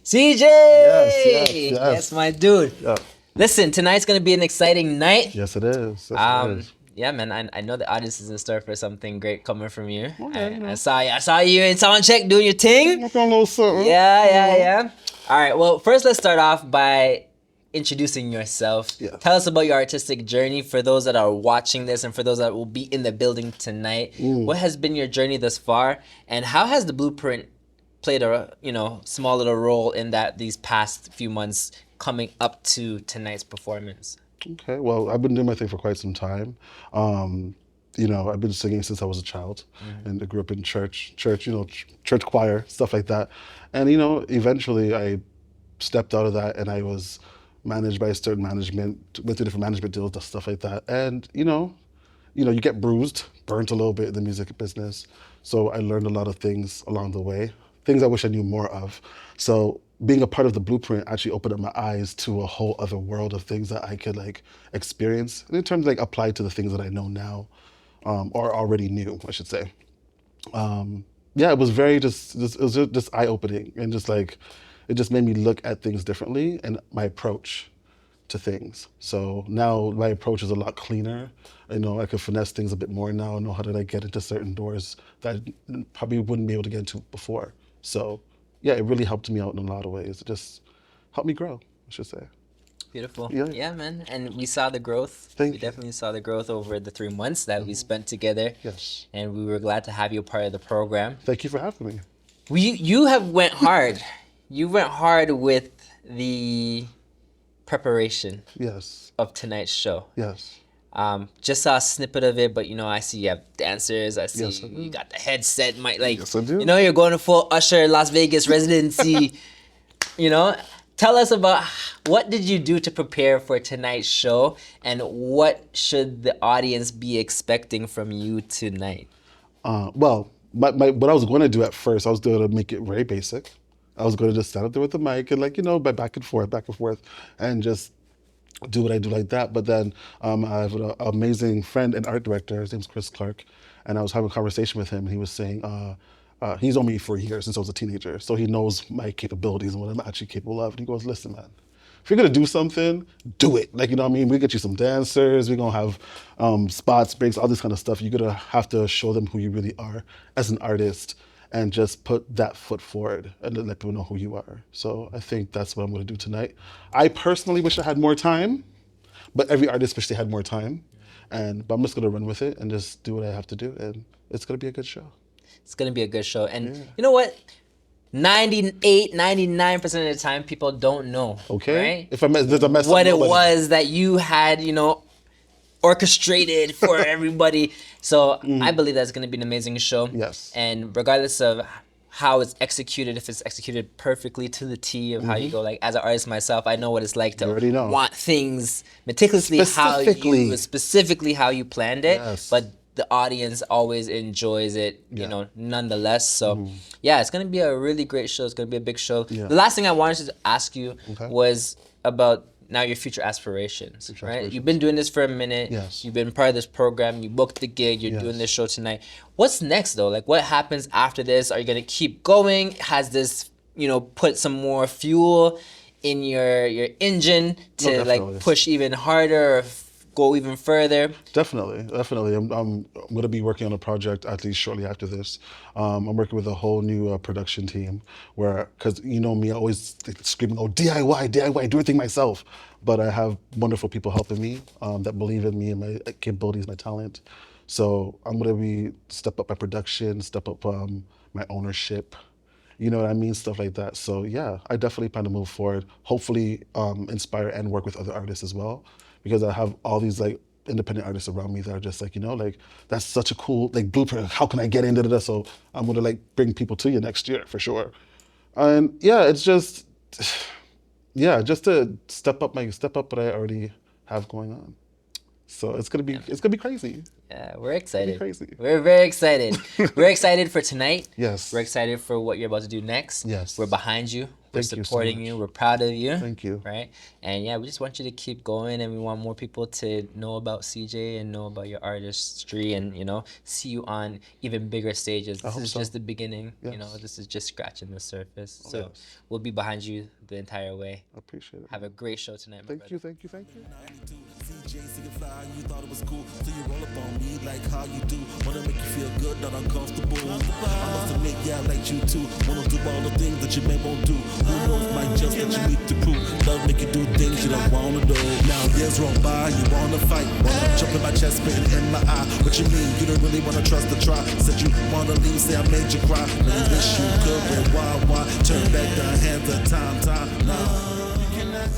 CJ! Yes. Yes, my dude. Yeah. Listen, tonight's gonna be an exciting night. Yes, it is. Yes, it is. Yeah, man. I know the audience is in store for something great coming from you. Okay, I saw you in sound check doing your thing. Working on a little something. Yeah. All right. Well, first let's start off by introducing yourself. Yes. Tell us about your artistic journey for those that are watching this and for those that will be in the building tonight. What has been your journey thus far, and how has the blueprint played a small little role in that these past few months coming up to tonight's performance? Okay, well, I've been doing my thing for quite some time. I've been singing since I was a child, and I grew up in church, church choir, stuff like that. And eventually I stepped out of that, and I was managed by a certain management, went through different management deals, stuff like that. And you get bruised, burnt a little bit in the music business. So I learned a lot of things along the way, things I wish I knew more of. So being a part of the blueprint actually opened up my eyes to a whole other world of things that I could experience, and in terms apply to the things that I know now, or already knew, I should say. Yeah, it was very just eye opening, and it just made me look at things differently and my approach to things. So now my approach is a lot cleaner. I can finesse things a bit more now. I know how to get into certain doors that I probably wouldn't be able to get into before. So yeah, it really helped me out in a lot of ways. It just helped me grow, I should say. Beautiful. Yeah. Yeah, man. And we saw the growth. Thank we you. definitely saw the growth over the 3 months that we spent together. Yes. And we were glad to have you a part of the program. Thank you for having me. You have went hard. You went hard with the preparation Yes. of tonight's show. Yes. Just saw a snippet of it, but I see you have dancers. I see Yes, I do. you got the headset, Yes, I do. You're going to full Usher Las Vegas residency. Tell us about what did you do to prepare for tonight's show, and what should the audience be expecting from you tonight? Well, what I was going to do at first, I was going to make it very basic. I was going to just stand up there with the mic and by back and forth, and just do what I do like that. But then I have an amazing friend and art director. His name's Chris Clark, and I was having a conversation with him, and he was saying he's known me for years since I was a teenager, so he knows my capabilities and what I'm actually capable of. And he goes, "Listen, man, if you're gonna do something, do it. We get you some dancers. We're gonna have spots, breaks, all this kind of stuff. You're gonna have to show them who you really are as an artist." And just put that foot forward and let people know who you are. So I think that's what I'm going to do tonight. I personally wish I had more time, but every artist wish they had more time. But I'm just going to run with it and just do what I have to do, and it's going to be a good show. It's going to be a good show. And you know what? 98, 99% of the time, people don't know. Okay. Right? If there's a mess what up, it was that you had, orchestrated for everybody. So I believe that's going to be an amazing show. Yes. And regardless of how it's executed, if it's executed perfectly to the T of how you go, as an artist myself, I know what it's like to want things meticulously specifically how you planned it. Yes. But the audience always enjoys it, nonetheless. So yeah, it's going to be a really great show. It's going to be a big show. Yeah. The last thing I wanted to ask you was about now your future aspirations, right? You've been doing this for a minute. Yes. You've been part of this program. You booked the gig. You're doing this show tonight. What's next, though? What happens after this? Are you going to keep going? Has this, put some more fuel in your engine to push even harder or go even further? Definitely. I'm going to be working on a project at least shortly after this. I'm working with a whole new production team because me, I always screaming, "Oh, DIY, do everything myself." But I have wonderful people helping me that believe in me and my capabilities, my talent. So I'm going to step up my production, step up my ownership. You know what I mean? Stuff like that. So yeah, I definitely plan to move forward. Hopefully inspire and work with other artists as well. Because I have all these independent artists around me that are just that's such a cool blueprint. How can I get into this? So I'm gonna bring people to you next year for sure. And yeah, it's just to step up what I already have going on. So it's gonna be crazy. Yeah, we're It's gonna be excited. crazy. We're very excited. We're excited for tonight. Yes. We're excited for what you're about to do next. Yes. We're behind you. We're Thank you so supporting much. you. We're proud of you. Thank you. Right? And yeah, we just want you to keep going, and we want more people to know about CJ and know about your artistry, and see you on even bigger stages. This hope is so. just the beginning. Yes. This is just scratching the surface. So yes. we'll be behind you the entire way. I appreciate it. Have a great show tonight, my Thank you. brother. Thank you. CJ, see you fly, you thought it was cool, so you roll up on me like how you do. Wanna make you feel good, not uncomfortable. I must admit, yeah, I like you too. Wanna do all the things that you may won't do. Who knows, might just let you meet the crew. Love make you do things you don't wanna do. Now years roll by, you wanna fight, wanna jump in my chest, spitting in my eye. What you mean? You don't really wanna trust the try. Said you wanna leave, say I made you cry. Really wish you could, but why? Turn back the hands of time. No, you cannot.